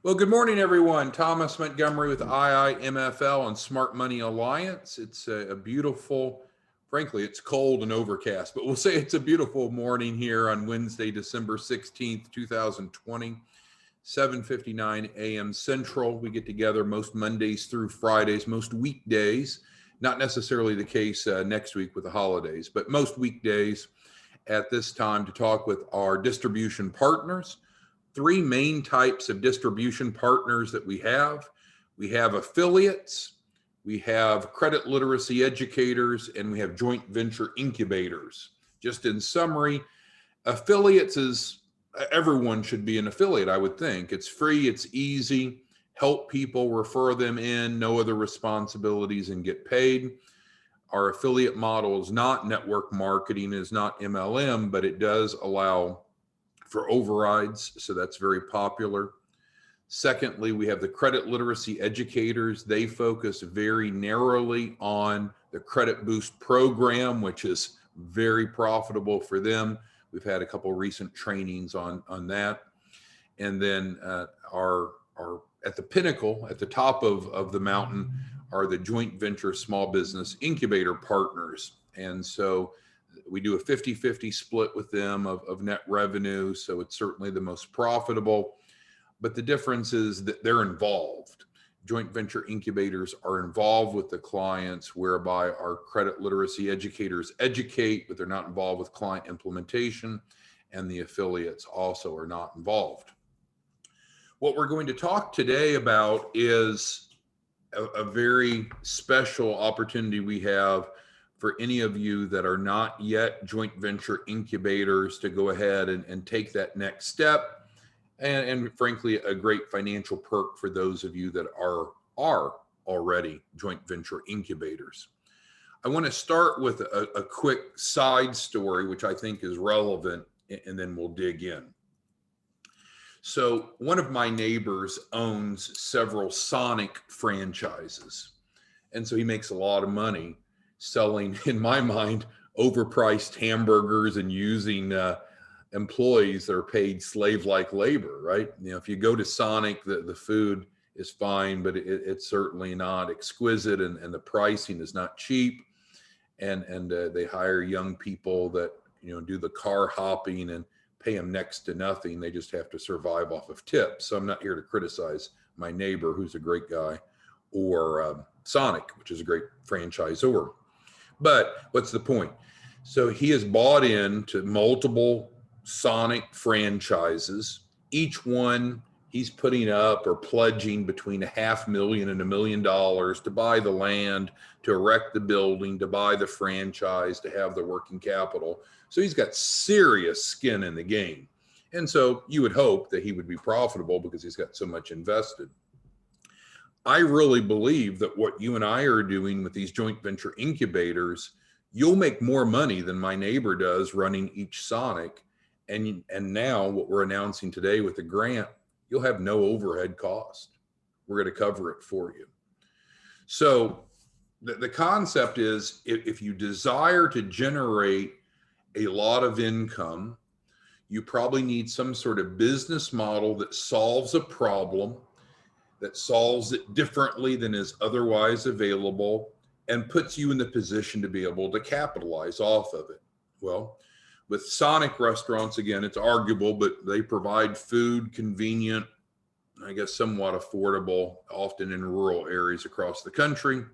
Well, good morning, everyone. Thomas Montgomery with IIMFL and Smart Money Alliance. It's a beautiful, frankly, it's cold and overcast, but we'll say it's a beautiful morning here on Wednesday, December 16th, 2020, 7:59 a.m. Central. We get together most Mondays through Fridays, most weekdays, not necessarily the case next week with the holidays, but most weekdays at this time to talk with our distribution partners. Three main types of distribution partners that we have. We have affiliates, we have credit literacy educators, and we have joint venture incubators. Just in summary, affiliates is, everyone should be an affiliate, I would think. It's free, it's easy, help people, refer them in, no other responsibilities, and get paid. Our affiliate model is not network marketing, is not MLM, but it does allow for overrides, so that's very popular. Secondly, we have the credit literacy educators. They focus very narrowly on the Credit Boost program, which is very profitable for them. We've had a couple of recent trainings on that. And then our at the pinnacle, at the top of the mountain, are the joint venture small business incubator partners. And so we do a 50-50 split with them of net revenue, so it's certainly the most profitable. But the difference is that they're involved. Joint venture incubators are involved with the clients, whereby our credit literacy educators educate, but they're not involved with client implementation, and the affiliates also are not involved. What we're going to talk today about is a very special opportunity we have for any of you that are not yet joint venture incubators to go ahead and take that next step. And frankly, a great financial perk for those of you that are already joint venture incubators. I want to start with a quick side story, which I think is relevant, and then we'll dig in. So one of my neighbors owns several Sonic franchises. And so he makes a lot of money selling, in my mind, overpriced hamburgers and using employees that are paid slave-like labor, right? You know, if you go to Sonic, the food is fine, but it's certainly not exquisite, and the pricing is not cheap. And they hire young people that, you know, do the car hopping and pay them next to nothing. They just have to survive off of tips. So I'm not here to criticize my neighbor, who's a great guy, or Sonic, which is a great franchisor. But what's the point? So he has bought into multiple Sonic franchises. Each one he's putting up or pledging between $500,000 and $1 million to buy the land, to erect the building, to buy the franchise, to have the working capital. So he's got serious skin in the game. And so you would hope that he would be profitable because he's got so much invested. I really believe that what you and I are doing with these joint venture incubators, you'll make more money than my neighbor does running each Sonic. And now what we're announcing today with the grant, you'll have no overhead cost. We're going to cover it for you. So the concept is, if you desire to generate a lot of income, you probably need some sort of business model that solves a problem, that solves it differently than is otherwise available, and puts you in the position to be able to capitalize off of it. Well, with Sonic restaurants, again, it's arguable, but they provide food, convenient, I guess somewhat affordable, often in rural areas across the country.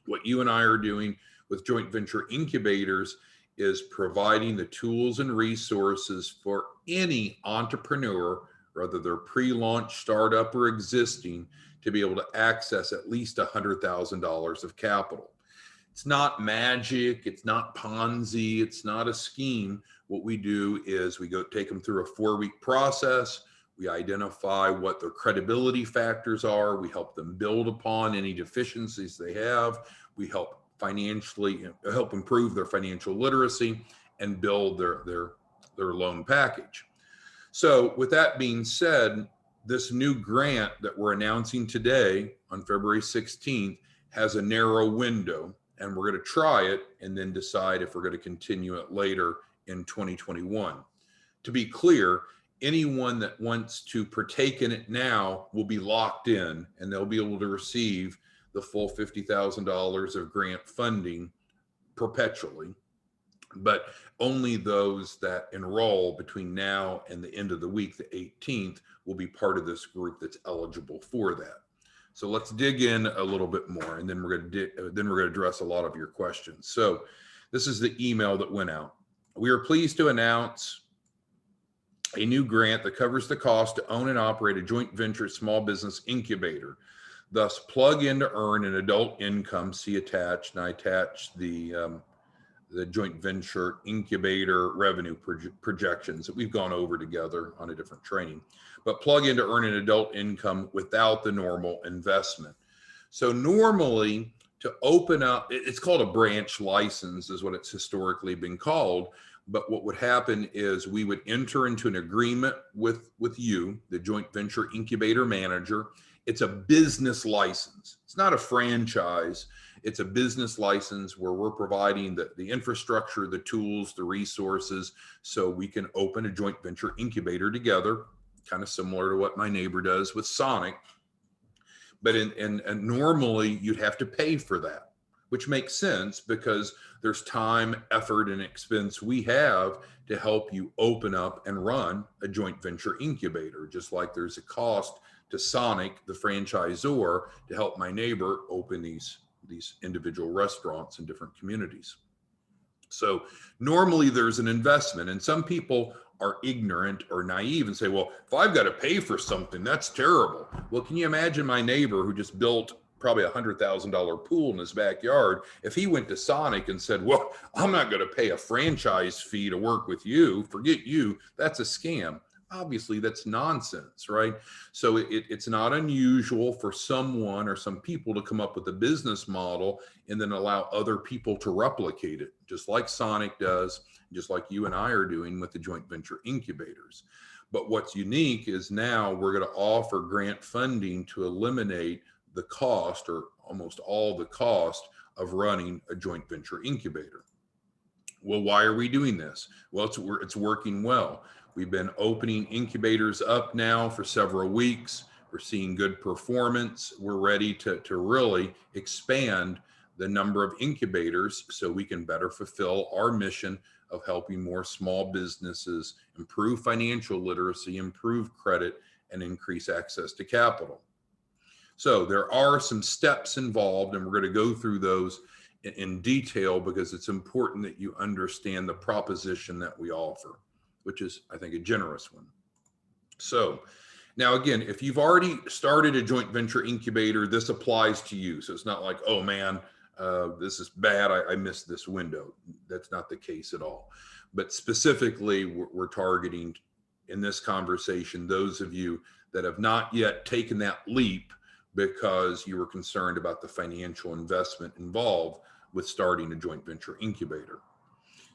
What you and I are doing with joint venture incubators is providing the tools and resources for any entrepreneur, whether they're pre-launch, startup, or existing, to be able to access at least $100,000 of capital. It's not magic, it's not Ponzi, it's not a scheme. What we do is we go take them through a 4-week process. We identify what their credibility factors are. We help them build upon any deficiencies they have. We help financially help improve their financial literacy and build their loan package. So with that being said, this new grant that we're announcing today on February 16th has a narrow window, and we're going to try it and then decide if we're going to continue it later in 2021. To be clear, anyone that wants to partake in it now will be locked in, and they'll be able to receive the full $50,000 of grant funding perpetually. But only those that enroll between now and the end of the week, the 18th, will be part of this group that's eligible for that. So let's dig in a little bit more, and then we're going to address a lot of your questions. So this is the email that went out. We are pleased to announce a new grant that covers the cost to own and operate a joint venture small business incubator. Thus, plug in to earn an adult income. See attached, and I attached the joint venture incubator revenue projections that we've gone over together on a different training. But plug in to earn an adult income without the normal investment. So normally, to open up, it's called a branch license is what it's historically been called. But what would happen is we would enter into an agreement with you, the joint venture incubator manager. It's a business license. It's not a franchise. It's a business license where we're providing the infrastructure, the tools, the resources, so we can open a joint venture incubator together, kind of similar to what my neighbor does with Sonic. But and normally you'd have to pay for that, which makes sense because there's time, effort, and expense we have to help you open up and run a joint venture incubator, just like there's a cost to Sonic, the franchisor, to help my neighbor open these individual restaurants in different communities. So normally there's an investment, and some people are ignorant or naive and say, well, if I've got to pay for something, that's terrible. Well, can you imagine my neighbor who just built probably $100,000 pool in his backyard? If he went to Sonic and said, well, I'm not going to pay a franchise fee to work with you, forget you, that's a scam. Obviously, that's nonsense, right? So it's not unusual for someone or some people to come up with a business model and then allow other people to replicate it, just like Sonic does, just like you and I are doing with the joint venture incubators. But what's unique is now we're going to offer grant funding to eliminate the cost, or almost all the cost, of running a joint venture incubator. Well, why are we doing this? Well, it's working well. We've been opening incubators up now for several weeks. We're seeing good performance. We're ready to really expand the number of incubators so we can better fulfill our mission of helping more small businesses improve financial literacy, improve credit, and increase access to capital. So there are some steps involved, and we're going to go through those in detail because it's important that you understand the proposition that we offer, which is, I think, a generous one. So now, again, if you've already started a joint venture incubator, this applies to you. So it's not like, oh man, this is bad, I missed this window. That's not the case at all. But specifically, we're targeting in this conversation those of you that have not yet taken that leap because you were concerned about the financial investment involved with starting a joint venture incubator.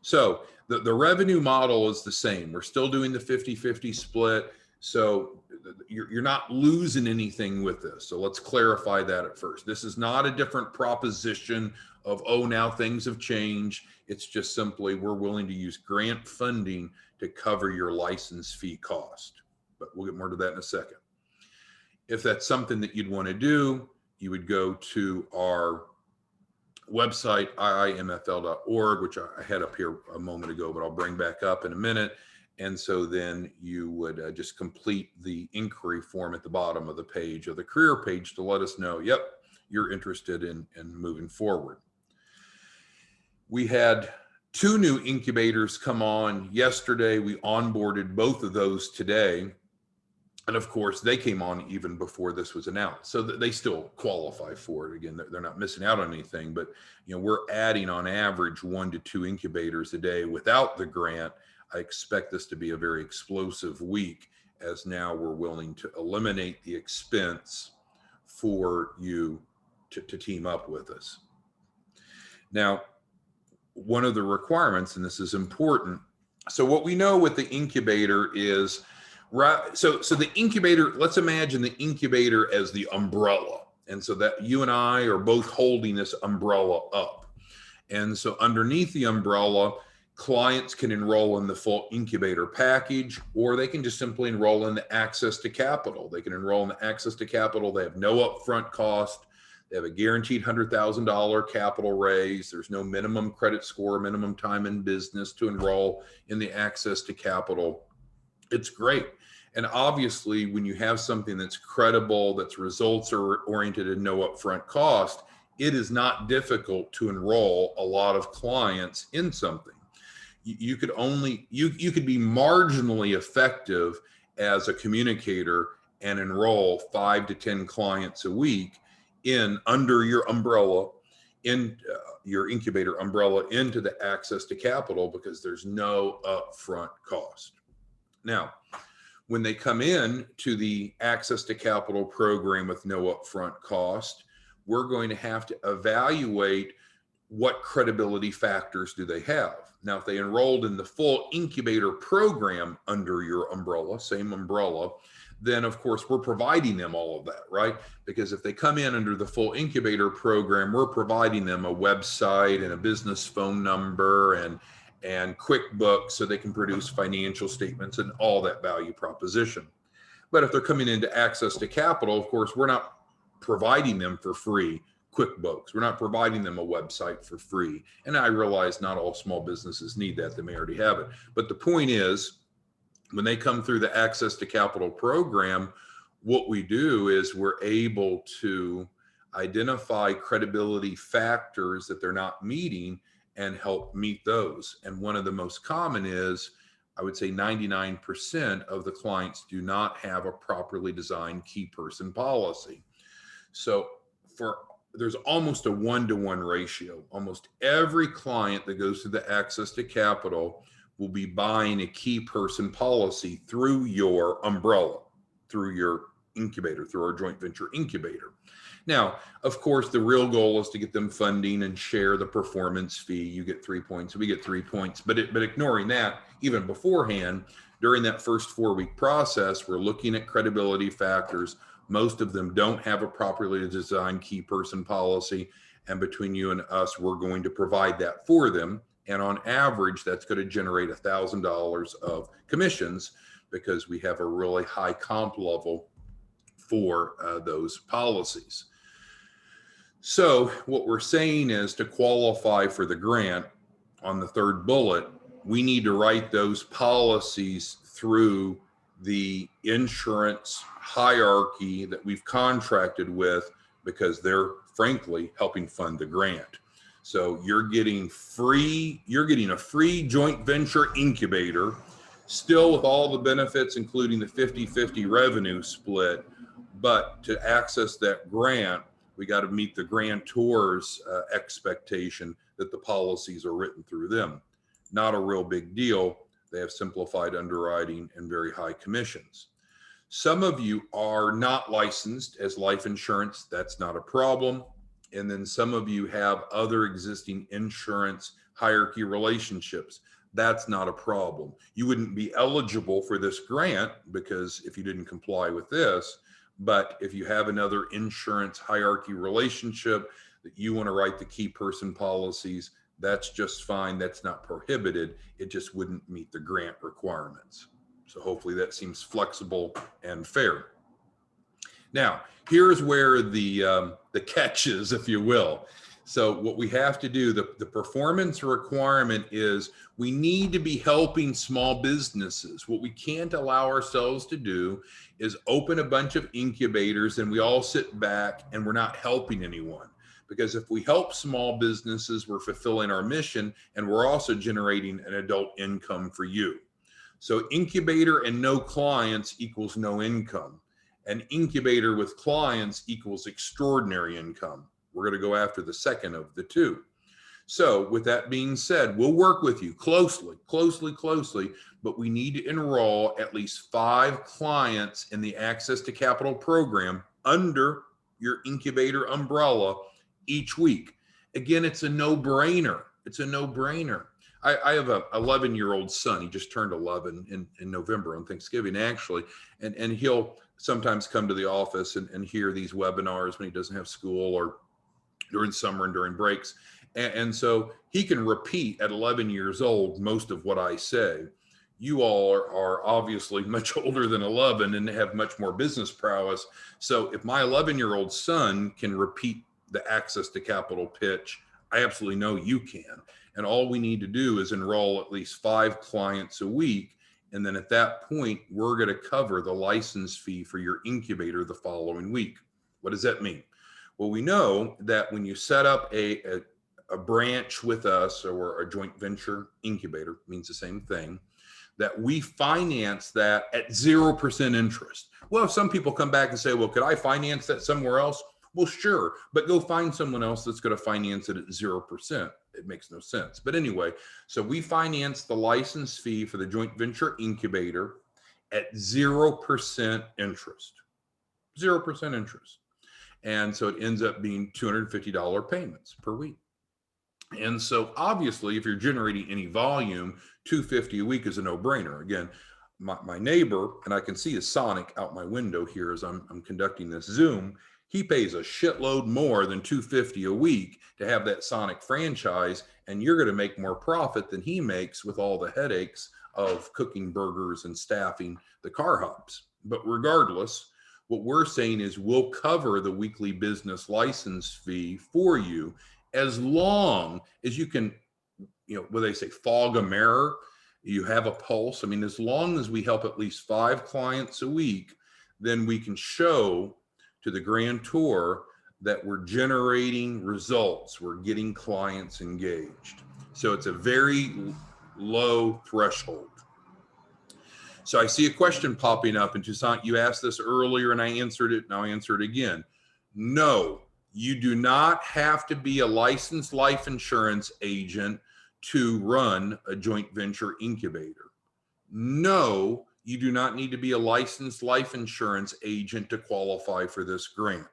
So the revenue model is the same. We're still doing the 50-50 split. So you're not losing anything with this. So let's clarify that at first. This is not a different proposition of, oh, now things have changed. It's just simply we're willing to use grant funding to cover your license fee cost. But we'll get more to that in a second. If that's something that you'd want to do, you would go to our website, iimfl.org, which I had up here a moment ago, but I'll bring back up in a minute. And so then you would just complete the inquiry form at the bottom of the page, or the career page, to let us know, yep, you're interested in moving forward. We had 2 new incubators come on yesterday. We onboarded both of those today. And of course, they came on even before this was announced, so that they still qualify for it. Again, they're not missing out on anything, but we're adding on average 1 to 2 incubators a day without the grant. I expect this to be a very explosive week, as now we're willing to eliminate the expense for you to team up with us. Now, one of the requirements, and this is important, so what we know with the incubator is, right, so the incubator, let's imagine the incubator as the umbrella. And so that you and I are both holding this umbrella up. And so underneath the umbrella Clients can enroll in the full incubator package, or they can just simply enroll in the access to capital. They can enroll in the access to capital. They have no upfront cost. They have a guaranteed $100,000 capital raise. There's no minimum credit score, minimum time in business to enroll in the access to capital. It's great. And obviously, when you have something that's credible, that's results oriented and no upfront cost, it is not difficult to enroll a lot of clients in something. You could be marginally effective as a communicator and enroll 5 to 10 clients a week in under your umbrella, in your incubator umbrella, into the access to capital, because there's no upfront cost. Now, when they come in to the access to capital program with no upfront cost, we're going to have to evaluate what credibility factors do they have. Now, if they enrolled in the full incubator program under your umbrella, same umbrella, then of course we're providing them all of that, right? Because if they come in under the full incubator program, we're providing them a website and a business phone number and QuickBooks so they can produce financial statements and all that value proposition. But if they're coming into access to capital, of course, we're not providing them for free QuickBooks. We're not providing them a website for free. And I realize not all small businesses need that. They may already have it. But the point is, when they come through the access to capital program, what we do is we're able to identify credibility factors that they're not meeting and help meet those. And one of the most common is, I would say 99% of the clients do not have a properly designed key person policy. So there's almost a 1-to-1 ratio. Almost every client that goes through the access to capital will be buying a key person policy through your umbrella, through your incubator, through our joint venture incubator. Now, of course, the real goal is to get them funding and share the performance fee. You get 3 points, we get 3 points. But ignoring that, even beforehand, during that first 4-week process, we're looking at credibility factors. Most of them don't have a properly designed key person policy. And between you and us, we're going to provide that for them. And on average, that's going to generate $1,000 of commissions, because we have a really high comp level for those policies. So what we're saying is, to qualify for the grant, on the third bullet, we need to write those policies through the insurance hierarchy that we've contracted with, because they're frankly helping fund the grant. So you're getting a free joint venture incubator, still with all the benefits, including the 50-50 revenue split. But to access that grant, we got to meet the grantor's expectation that the policies are written through them. Not a real big deal. They have simplified underwriting and very high commissions. Some of you are not licensed as life insurance. That's not a problem. And then some of you have other existing insurance hierarchy relationships. That's not a problem. You wouldn't be eligible for this grant because if you didn't comply with this. But if you have another insurance hierarchy relationship that you want to write the key person policies, that's just fine. That's not prohibited. It just wouldn't meet the grant requirements. So hopefully that seems flexible and fair. Now, here's where the catch is, if you will. So what we have to do, the performance requirement is we need to be helping small businesses. What we can't allow ourselves to do is open a bunch of incubators and we all sit back and we're not helping anyone. Because if we help small businesses, we're fulfilling our mission and we're also generating an adult income for you. So incubator and no clients equals no income. An incubator with clients equals extraordinary income. We're going to go after the second of the two. So with that being said, we'll work with you closely, but we need to enroll at least 5 clients in the Access to Capital program under your incubator umbrella each week. Again, it's a no-brainer. It's a no-brainer. I have a 11-year-old son. He just turned 11 in November on Thanksgiving, actually. And he'll sometimes come to the office and hear these webinars when he doesn't have school or during summer and during breaks. And so he can repeat at 11 years old most of what I say. You all are obviously much older than 11 and have much more business prowess. So if my 11-year-old son can repeat the access to capital pitch, I absolutely know you can. And all we need to do is enroll at least 5 clients a week. And then at that point, we're going to cover the license fee for your incubator the following week. What does that mean? Well, we know that when you set up a branch with us, or a joint venture incubator, means the same thing, that we finance that at 0% interest. Well, if some people come back and say, well, could I finance that somewhere else? Well, sure, but go find someone else that's going to finance it at 0%. It makes no sense. But anyway, so we finance the license fee for the joint venture incubator at 0% interest. 0% interest. And so it ends up being $250 payments per week. And so obviously, if you're generating any volume, $250 a week is a no-brainer. Again, my neighbor, and I can see his Sonic out my window here as I'm conducting this Zoom, he pays a shitload more than $250 a week to have that Sonic franchise, and you're going to make more profit than he makes with all the headaches of cooking burgers and staffing the car hubs. But regardless, what we're saying is we'll cover the weekly business license fee for you, as long as you can, what they say, fog a mirror, you have a pulse. I mean, as long as we help at least 5 clients a week, then we can show to the grantor that we're generating results, we're getting clients engaged. So it's a very low threshold. So I see a question popping up, and Toussaint, you asked this earlier and I answered it, now I answer it again. No, you do not have to be a licensed life insurance agent to run a joint venture incubator. No, you do not need to be a licensed life insurance agent to qualify for this grant.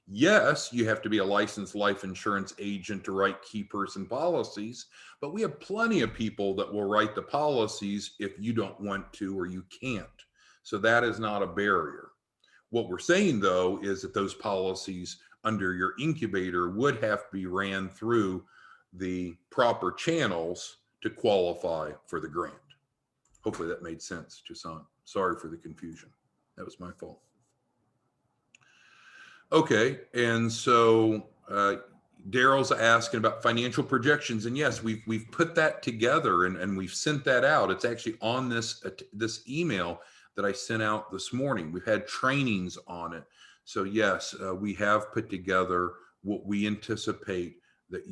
Yes, you have to be a licensed life insurance agent to write key person policies, but we have plenty of people that will write the policies if you don't want to or you can't. So that is not a barrier. What we're saying, though, is that those policies under your incubator would have to be ran through the proper channels to qualify for the grant. Hopefully that made sense, Toussaint. Sorry for the confusion. That was my fault. Okay, and so Daryl's asking about financial projections, and yes, we've put that together and we've sent that out. It's actually on this email that I sent out this morning. We've had trainings on it. So yes, we have put together what we anticipate that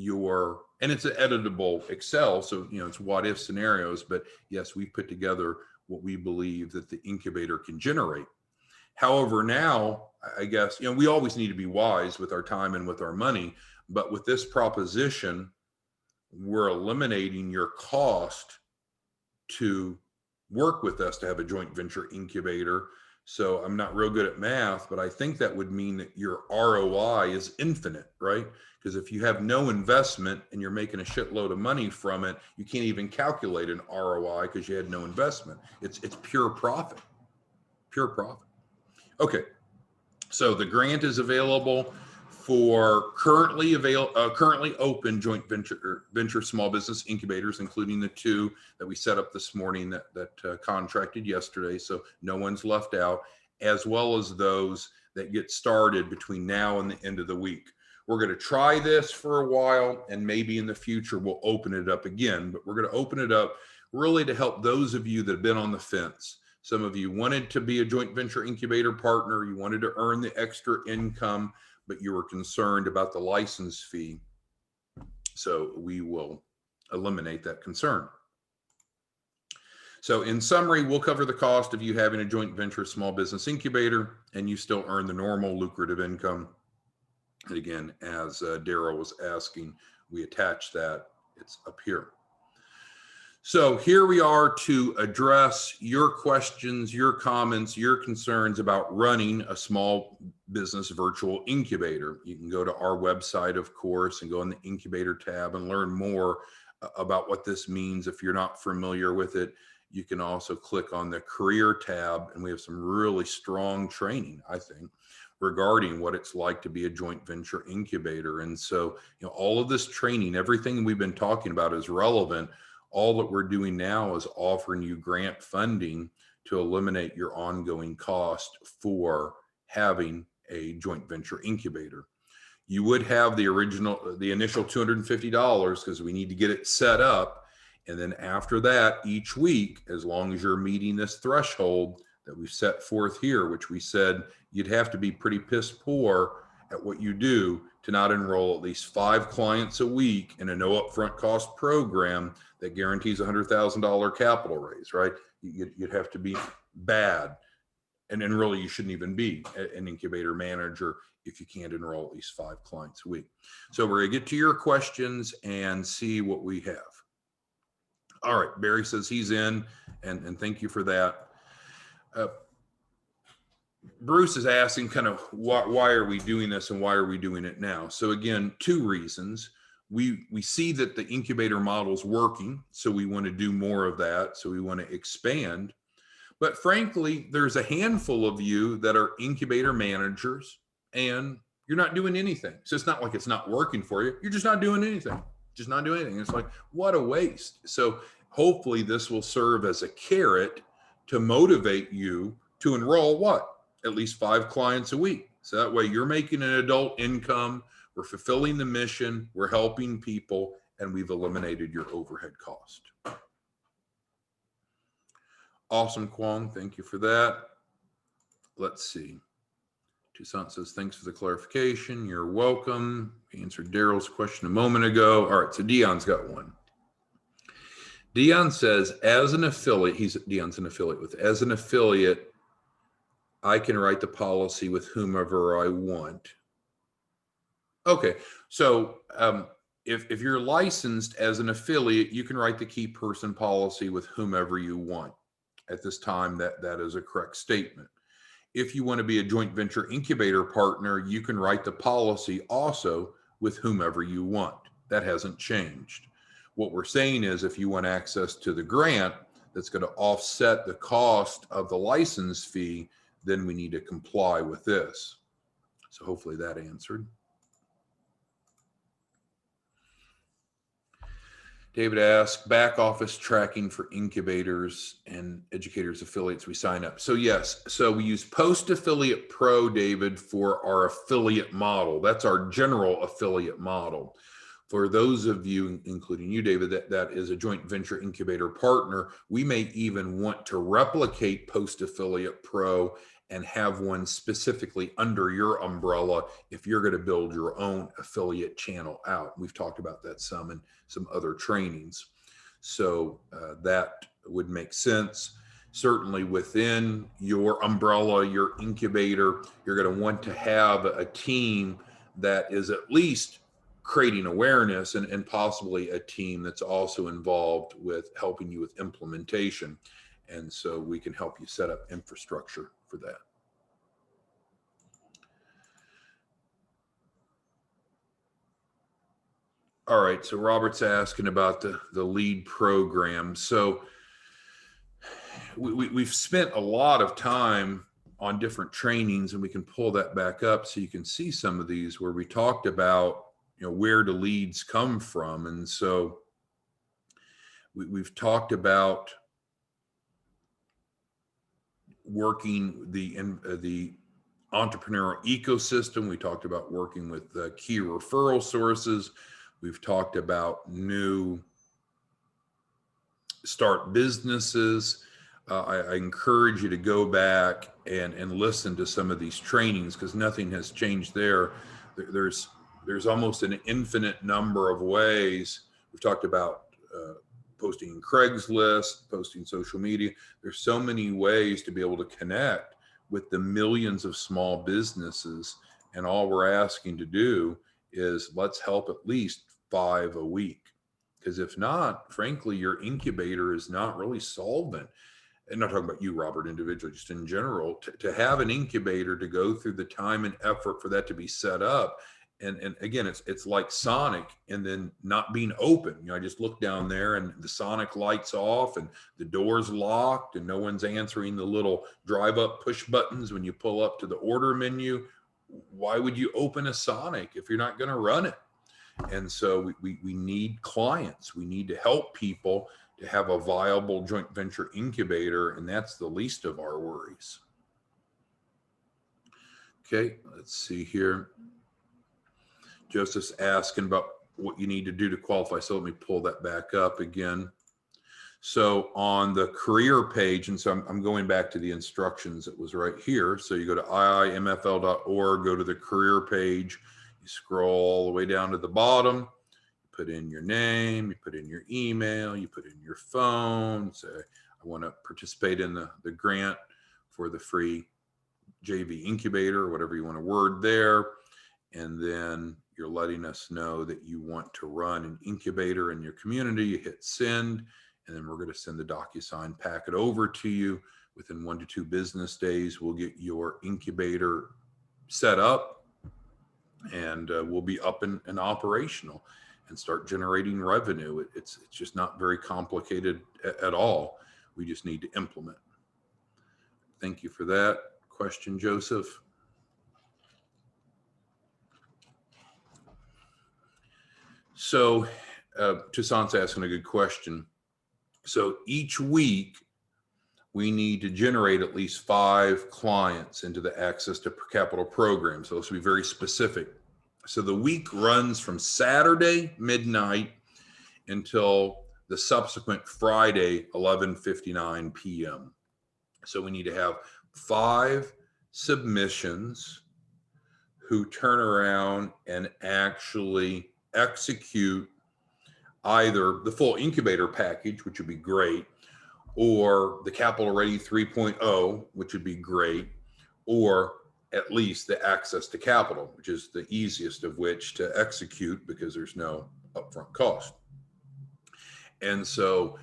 and it's an editable Excel, so it's what if scenarios, but yes, we've put together what we believe that the incubator can generate. However, now, I guess, we always need to be wise with our time and with our money, but with this proposition, we're eliminating your cost to work with us to have a joint venture incubator. So I'm not real good at math, but I think that would mean that your ROI is infinite, right? Because if you have no investment and you're making a shitload of money from it, you can't even calculate an ROI because you had no investment. It's pure profit, pure profit. Okay, so the grant is available for currently open joint venture small business incubators, including the 2 that we set up this morning that contracted yesterday. So no one's left out, as well as those that get started between now and the end of the week. We're going to try this for a while, and maybe in the future we'll open it up again, but we're going to open it up really to help those of you that have been on the fence. Some of you wanted to be a joint venture incubator partner. You wanted to earn the extra income, but you were concerned about the license fee. So we will eliminate that concern. So in summary, we'll cover the cost of you having a joint venture small business incubator, and you still earn the normal lucrative income. And again, as Daryl was asking, we attach that. It's up here. So here we are to address your questions, your comments, your concerns about running a small business virtual incubator. You can go to our website, of course, and go in the incubator tab and learn more about what this means if you're not familiar with it. You can also click on the career tab, and we have some really strong training, I think, regarding what it's like to be a joint venture incubator. And so, all of this training, everything we've been talking about is relevant. All that we're doing now is offering you grant funding to eliminate your ongoing cost for having a joint venture incubator. You would have the initial $250 because we need to get it set up. And then after that, each week, as long as you're meeting this threshold that we've set forth here, which we said you'd have to be pretty piss poor at what you do to not enroll at least 5 clients a week in a no upfront cost program that guarantees a $100,000 capital raise, right? You'd have to be bad. And then really, you shouldn't even be an incubator manager if you can't enroll at least 5 clients a week. So we're going to get to your questions and see what we have. All right, Barry says he's in, and thank you for that. Bruce is asking kind of why are we doing this and why are we doing it now? So again, 2 reasons. We see that the incubator model is working, so we want to do more of that. So we want to expand. But frankly, there's a handful of you that are incubator managers and you're not doing anything. So it's not like it's not working for you. You're just not doing anything. Just not doing anything. It's like, what a waste. So hopefully this will serve as a carrot to motivate you to enroll what? At least 5 clients a week. So that way you're making an adult income, we're fulfilling the mission, we're helping people, and we've eliminated your overhead cost. Awesome, Kwong. Thank you for that. Let's see. Toussaint says, thanks for the clarification. You're welcome. We answered Daryl's question a moment ago. All right, so Dion's got one. Dion says, as an affiliate, Dion's an affiliate with, as an affiliate, I can write the policy with whomever I want. Okay, so if you're licensed as an affiliate, you can write the key person policy with whomever you want. At this time, that is a correct statement. If you want to be a joint venture incubator partner, you can write the policy also with whomever you want. That hasn't changed. What we're saying is if you want access to the grant that's going to offset the cost of the license fee, then we need to comply with this. So hopefully that answered. David asks, back office tracking for incubators and educators affiliates we sign up. So yes, so we use Post Affiliate Pro, David, for our affiliate model. That's our general affiliate model. For those of you, including you, David, that is a joint venture incubator partner, we may even want to replicate Post Affiliate Pro and have one specifically under your umbrella if you're going to build your own affiliate channel out. We've talked about that some in some other trainings. So that would make sense. Certainly within your umbrella, your incubator, you're going to want to have a team that is at least creating awareness and possibly a team that's also involved with helping you with implementation. And so we can help you set up infrastructure for that. All right, so Robert's asking about the LEAD program. So we've spent a lot of time on different trainings, and we can pull that back up so you can see some of these where we talked about, where do leads come from. And so we've talked about working the entrepreneurial ecosystem. We talked about working with key referral sources. We've talked about new start businesses. I encourage you to go back and listen to some of these trainings because nothing has changed there. There's almost an infinite number of ways. We've talked about posting in Craigslist, posting social media. There's so many ways to be able to connect with the millions of small businesses. And all we're asking to do is let's help at least 5 a week. Because if not, frankly, your incubator is not really solvent. And not talking about you, Robert, individually, just in general, to have an incubator, to go through the time and effort for that to be set up and again, it's like Sonic, and then not being open. I just look down there and the Sonic lights off and the door's locked and no one's answering the little drive up push buttons when you pull up to the order menu. Why would you open a Sonic if you're not going to run it? And so we need clients. We need to help people to have a viable joint venture incubator, and that's the least of our worries. Okay, let's see here. Joseph's asking about what you need to do to qualify. So let me pull that back up again. So on the career page, and so I'm going back to the instructions that was right here. So you go to iimfl.org, go to the career page, you scroll all the way down to the bottom, you put in your name, you put in your email, you put in your phone, say, I want to participate in the grant for the free JV incubator, or whatever you want to word there. And then you're letting us know that you want to run an incubator in your community. You hit send, and then we're going to send the DocuSign packet over to you. Within 1 to 2 business days, we'll get your incubator set up, and we'll be up and operational and start generating revenue. It's just not very complicated at all. We just need to implement. Thank you for that question, Joseph. So Toussaint's asking a good question. So each week we need to generate at least 5 clients into the Access to Capital program. So this will be very specific. So the week runs from Saturday midnight until the subsequent Friday 11:59 p.m. So we need to have 5 submissions who turn around and actually execute either the full incubator package, which would be great, or the Capital Ready 3.0, which would be great, or at least the Access to Capital, which is the easiest of which to execute because there's no upfront cost. And so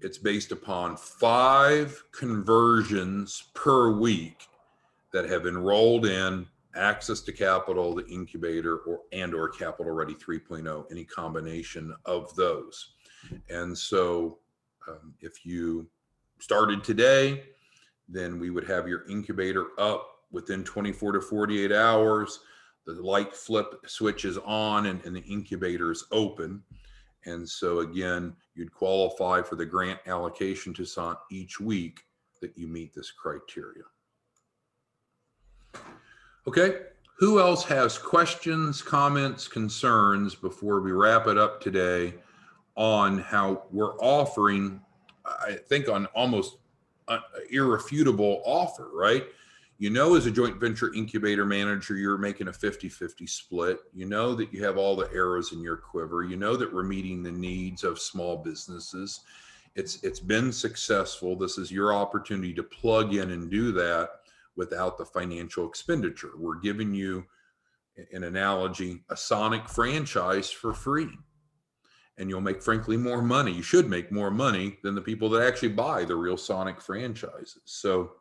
it's based upon 5 conversions per week that have enrolled in Access to Capital, the incubator, or Capital Ready 3.0, any combination of those. And so if you started today, then we would have your incubator up within 24 to 48 hours. The light flip switch is on and the incubator is open. And so again, you'd qualify for the grant allocation to each week that you meet this criteria. Okay, who else has questions, comments, concerns before we wrap it up today on how we're offering, I think, on almost an irrefutable offer, right? You know, as a joint venture incubator manager, you're making a 50-50 split. You know that you have all the arrows in your quiver. You know that we're meeting the needs of small businesses. It's been successful. This is your opportunity to plug in and do that without the financial expenditure. We're giving you, an analogy, a Sonic franchise for free. And you'll make, frankly, more money. You should make more money than the people that actually buy the real Sonic franchises. So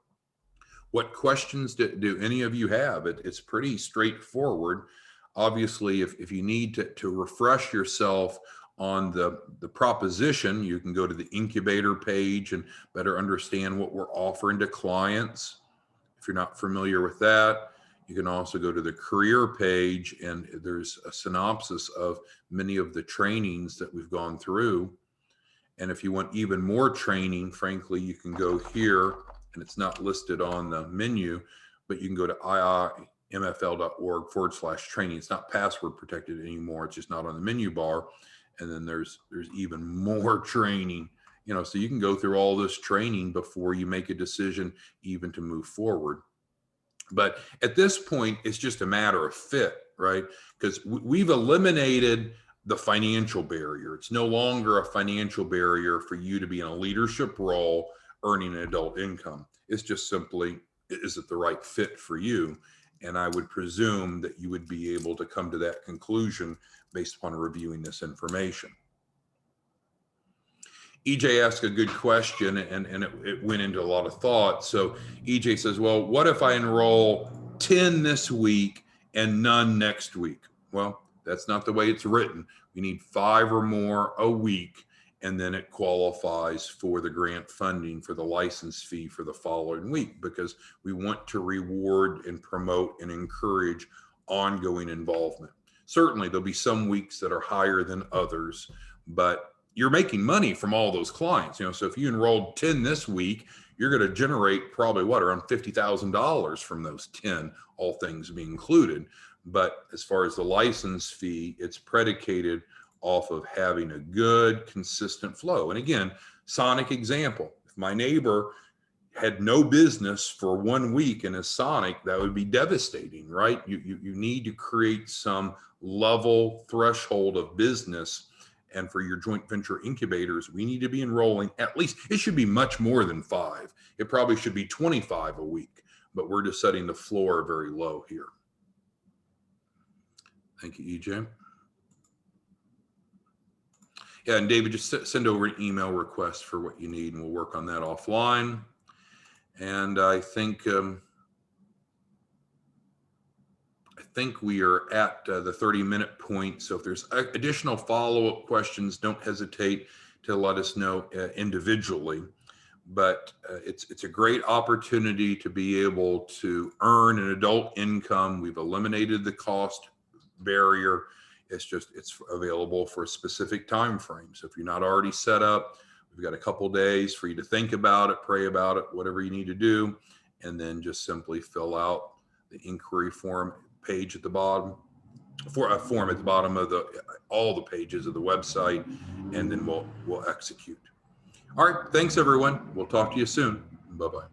what questions do any of you have? It's pretty straightforward. Obviously, if you need to refresh yourself on the proposition, you can go to the incubator page and better understand what we're offering to clients. If you're not familiar with that, you can also go to the career page, and there's a synopsis of many of the trainings that we've gone through. And if you want even more training, frankly, you can go here, and it's not listed on the menu, but you can go to iimfl.org/training. It's not password protected anymore. It's just not on the menu bar. And then there's even more training. So you can go through all this training before you make a decision even to move forward. But at this point, it's just a matter of fit, right? Because we've eliminated the financial barrier. It's no longer a financial barrier for you to be in a leadership role earning an adult income. It's just simply, is it the right fit for you? And I would presume that you would be able to come to that conclusion based upon reviewing this information. EJ asked a good question, and it went into a lot of thought. So EJ says, well, what if I enroll 10 this week and none next week? Well, that's not the way it's written. We need 5 or more a week, and then it qualifies for the grant funding for the license fee for the following week, because we want to reward and promote and encourage ongoing involvement. Certainly, there'll be some weeks that are higher than others, but you're making money from all those clients. So if you enrolled 10 this week, you're going to generate probably around $50,000 from those 10, all things being included. But as far as the license fee, it's predicated off of having a good, consistent flow. And again, Sonic example, if my neighbor had no business for 1 week in a Sonic, that would be devastating, right? You need to create some level threshold of business. And for your joint venture incubators, we need to be enrolling at least, it should be much more than 5. It probably should be 25 a week, but we're just setting the floor very low here. Thank you, EJ. Yeah, and David, just send over an email request for what you need, and we'll work on that offline. And I think we are at the 30-minute point. So if there's additional follow-up questions, don't hesitate to let us know individually. But it's a great opportunity to be able to earn an adult income. We've eliminated the cost barrier. It's available for a specific time frame. So if you're not already set up, we've got a couple days for you to think about it, pray about it, whatever you need to do, and then just simply fill out the inquiry form page at the bottom, for a form at the bottom of all the pages of the website, and then we'll execute. All right, thanks everyone. We'll talk to you soon. Bye-bye.